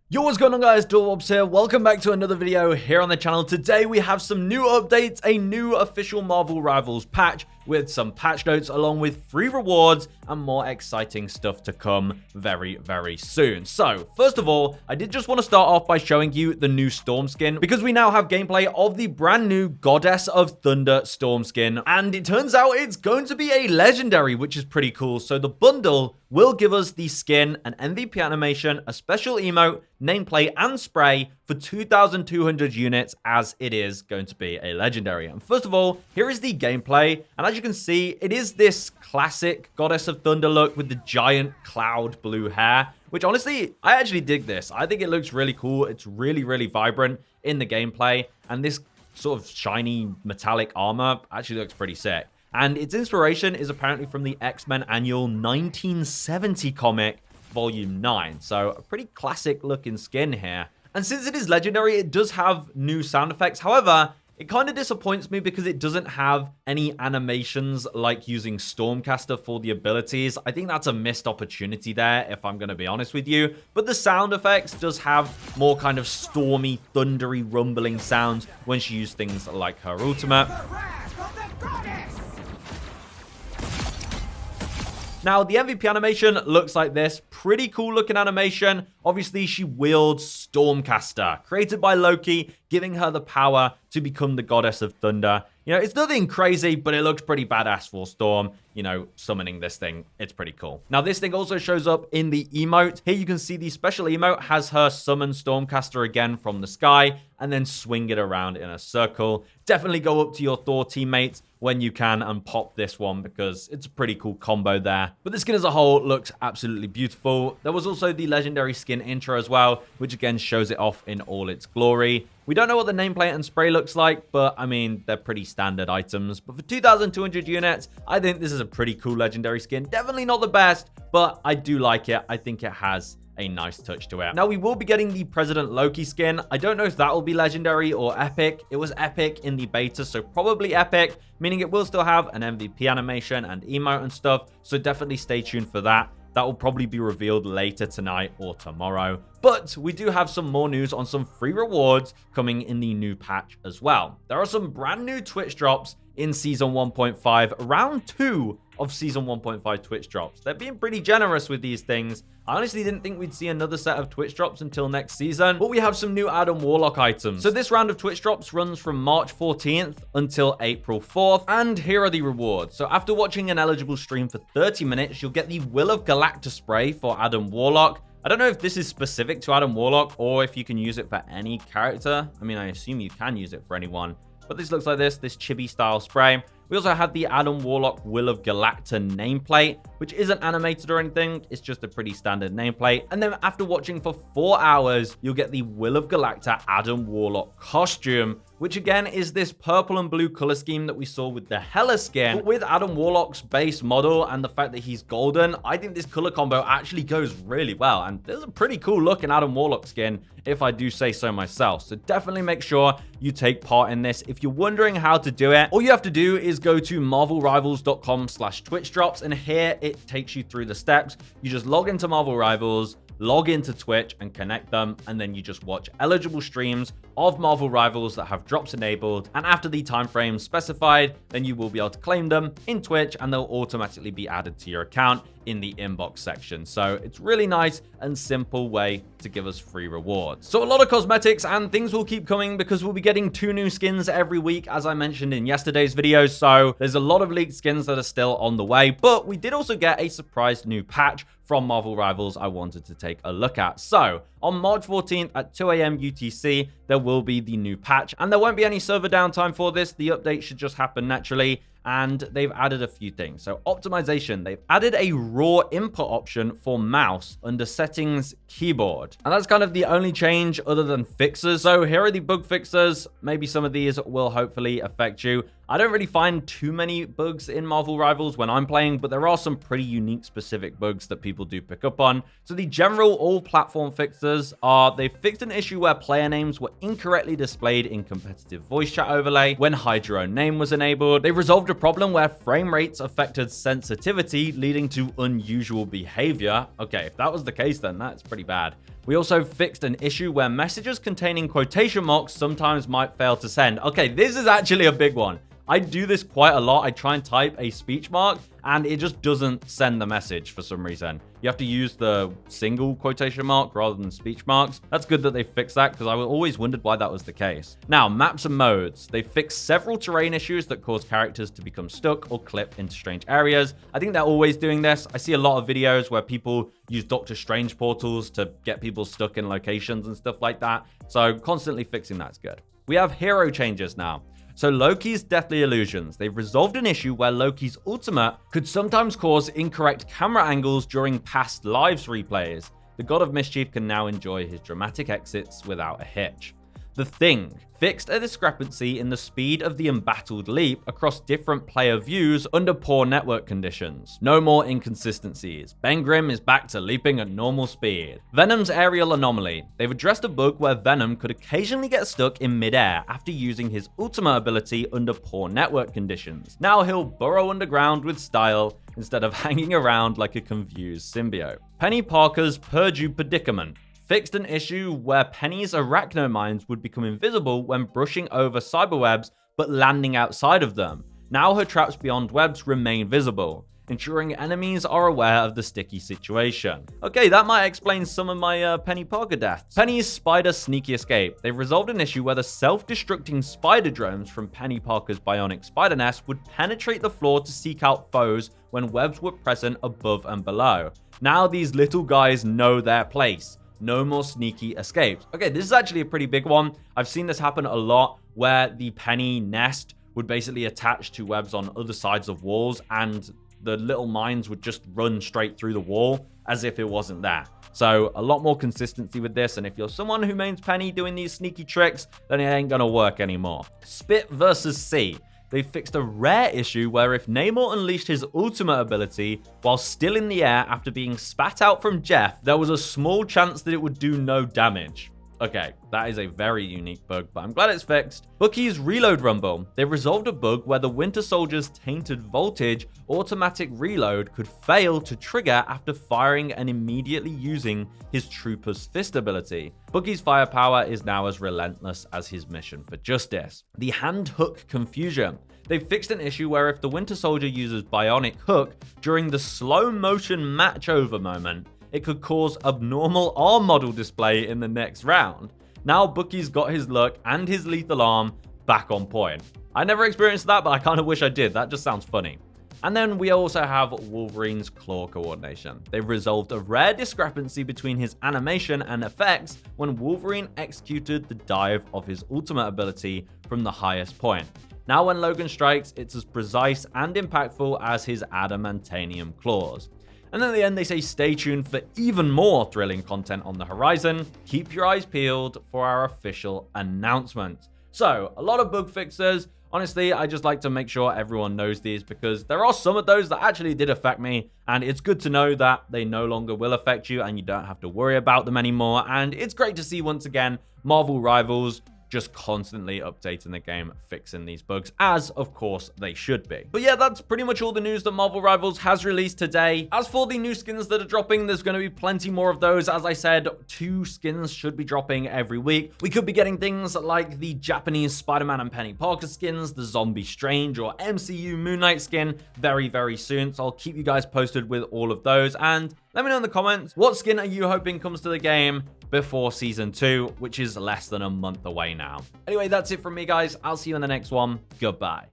Yo, what's going on, guys? Dorwobs here. Welcome back to another video here on the channel. Today we have some new updates, a new official Marvel Rivals patch with some patch notes along with free rewards and more exciting stuff to come very, very soon. So, first of all, I did just want to start off by showing you the new Storm skin because we now have gameplay of the brand new Goddess of Thunder Storm skin, and it turns out it's going to be a legendary, which is pretty cool. So the bundle will give us the skin, an MVP animation, a special emote, nameplate, and spray for 2,200 units, as it is going to be a legendary. And first of all, here is the gameplay, and as you can see, it is this classic Goddess of Thunder look with the giant cloud blue hair, which honestly, I actually dig this. I think it looks really cool. It's really, really vibrant in the gameplay, and this sort of shiny metallic armor actually looks pretty sick. And its inspiration is apparently from the X-Men Annual 1970 comic, Volume 9. So a pretty classic looking skin here. And since it is legendary, it does have new sound effects. However, it kind of disappoints me because it doesn't have any animations like using Stormcaster for the abilities. I think that's a missed opportunity there, if I'm going to be honest with you. But the sound effects does have more kind of stormy, thundery, rumbling sounds when she used things like her ultimate. Now, the MVP animation looks like this. Pretty cool looking animation. Obviously, she wields Stormcaster, created by Loki, giving her the power to become the Goddess of Thunder. You know, it's nothing crazy, but it looks pretty badass for Storm. You know, summoning this thing, it's pretty cool. Now, this thing also shows up in the emote. Here you can see the special emote has her summon Stormcaster again from the sky and then swing it around in a circle. Definitely go up to your Thor teammates when you can and pop this one because it's a pretty cool combo there. But the skin as a whole looks absolutely beautiful. There was also the legendary skin intro as well, which again shows it off in all its glory. We don't know what the nameplate and spray looks like, but I mean, they're pretty standard items. But for 2,200 units, I think this is a pretty cool legendary skin. Definitely not the best, but I do like it. I think it has a nice touch to it. Now, we will be getting the President Loki skin. I don't know if that will be legendary or epic. It was epic in the beta, so probably epic, meaning it will still have an MVP animation and emote and stuff. So definitely stay tuned for that. That will probably be revealed later tonight or tomorrow. But we do have some more news on some free rewards coming in the new patch as well. There are some brand new Twitch drops in Season 1.5, round 2 of Season 1.5 Twitch drops. They're being pretty generous with these things. I honestly didn't think we'd see another set of Twitch drops until next season, but we have some new Adam Warlock items. So this round of Twitch drops runs from March 14th until April 4th, and here are the rewards. So after watching an eligible stream for 30 minutes, you'll get the Will of Galacta spray for Adam Warlock. I don't know if this is specific to Adam Warlock or if you can use it for any character. I mean, I assume you can use it for anyone. But this looks like this chibi style spray. We also have the Adam Warlock Will of Galacta nameplate, which isn't animated or anything. It's just a pretty standard nameplate. And then after watching for 4 hours, you'll get the Will of Galacta Adam Warlock costume, which again is this purple and blue color scheme that we saw with the Hela skin. But with Adam Warlock's base model and the fact that he's golden, I think this color combo actually goes really well. And there's a pretty cool looking Adam Warlock skin, if I do say so myself. So definitely make sure you take part in this. If you're wondering how to do it, all you have to do is go to marvelrivals.com/twitchdrops, and here it takes you through the steps. You just log into Marvel Rivals, log into Twitch and connect them, and then you just watch eligible streams of Marvel Rivals that have drops enabled, and after the time frame specified, then you will be able to claim them in Twitch and they'll automatically be added to your account in the inbox section. So it's really nice and simple way to give us free rewards. So a lot of cosmetics and things will keep coming because we'll be getting 2 new skins every week, as I mentioned in yesterday's video. So there's a lot of leaked skins that are still on the way, but we did also get a surprise new patch from Marvel Rivals I wanted to take a look at. So on March 14th at 2 a.m. UTC, there will be the new patch, and there won't be any server downtime for this. The update should just happen naturally, and they've added a few things. So optimization, they've added a raw input option for mouse under settings keyboard. And that's kind of the only change other than fixes. So here are the bug fixes. Maybe some of these will hopefully affect you. I don't really find too many bugs in Marvel Rivals when I'm playing, but there are some pretty unique specific bugs that people do pick up on. So the general all platform fixes are, they fixed an issue where player names were incorrectly displayed in competitive voice chat overlay when hide your own name was enabled. They resolved a problem where frame rates affected sensitivity, leading to unusual behavior. Okay, if that was the case, then that's pretty bad. We also fixed an issue where messages containing quotation marks sometimes might fail to send. Okay, this is actually a big one. I do this quite a lot. I try and type a speech mark and it just doesn't send the message for some reason. You have to use the single quotation mark rather than speech marks. That's good that they fixed that because I always wondered why that was the case. Now, maps and modes. They fixed several terrain issues that cause characters to become stuck or clip into strange areas. I think they're always doing this. I see a lot of videos where people use Doctor Strange portals to get people stuck in locations and stuff like that. So constantly fixing that's good. We have hero changes now. So Loki's deathly illusions. They've resolved an issue where Loki's ultimate could sometimes cause incorrect camera angles during past lives replays. The God of Mischief can now enjoy his dramatic exits without a hitch. The Thing fixed a discrepancy in the speed of the embattled leap across different player views under poor network conditions. No more inconsistencies. Ben Grimm is back to leaping at normal speed. Venom's aerial anomaly. They've addressed a bug where Venom could occasionally get stuck in midair after using his ultimate ability under poor network conditions. Now he'll burrow underground with style instead of hanging around like a confused symbiote. Penny Parker's Purdue predicament fixed an issue where Penny's arachnomines would become invisible when brushing over cyberwebs but landing outside of them. Now her traps beyond webs remain visible, ensuring enemies are aware of the sticky situation. Okay, that might explain some of my Penny Parker deaths. Penny's spider sneaky escape. They've resolved an issue where the self-destructing spider drones from Penny Parker's bionic spider nest would penetrate the floor to seek out foes when webs were present above and below. Now these little guys know their place. No more sneaky escapes. Okay, this is actually a pretty big one. I've seen this happen a lot where the Penny nest would basically attach to webs on other sides of walls and the little mines would just run straight through the wall as if it wasn't there. So a lot more consistency with this, and if you're someone who mains Penny doing these sneaky tricks, then it ain't gonna work anymore. Spit versus Sea. They fixed a rare issue where if Namor unleashed his ultimate ability while still in the air after being spat out from Jeff, there was a small chance that it would do no damage. Okay, that is a very unique bug, but I'm glad it's fixed. Bucky's Reload Rumble. They resolved a bug where the Winter Soldier's Tainted Voltage automatic reload could fail to trigger after firing and immediately using his Trooper's Fist ability. Bucky's firepower is now as relentless as his mission for justice. The Hand Hook Confusion. They've fixed an issue where if the Winter Soldier uses Bionic Hook during the slow motion match over moment, it could cause abnormal arm model display in the next round. Now Bucky's got his luck and his lethal arm back on point. I never experienced that, but I kind of wish I did. That just sounds funny. And then we also have Wolverine's claw coordination. They've resolved a rare discrepancy between his animation and effects when Wolverine executed the dive of his ultimate ability from the highest point. Now when Logan strikes, it's as precise and impactful as his adamantanium claws. And at the end, they say stay tuned for even more thrilling content on the horizon. Keep your eyes peeled for our official announcement. So, a lot of bug fixes. Honestly, I just like to make sure everyone knows these because there are some of those that actually did affect me, and it's good to know that they no longer will affect you and you don't have to worry about them anymore. And it's great to see once again Marvel Rivals just constantly updating the game, fixing these bugs, as of course they should be. But yeah, that's pretty much all the news that Marvel Rivals has released today. As for the new skins that are dropping, there's going to be plenty more of those. As I said, 2 skins should be dropping every week. We could be getting things like the Japanese Spider-Man and Penny Parker skins, the Zombie Strange or MCU Moon Knight skin very, very soon. So I'll keep you guys posted with all of those. And let me know in the comments, what skin are you hoping comes to the game before Season 2, which is less than a month away now. Anyway, that's it from me, guys. I'll see you in the next one. Goodbye.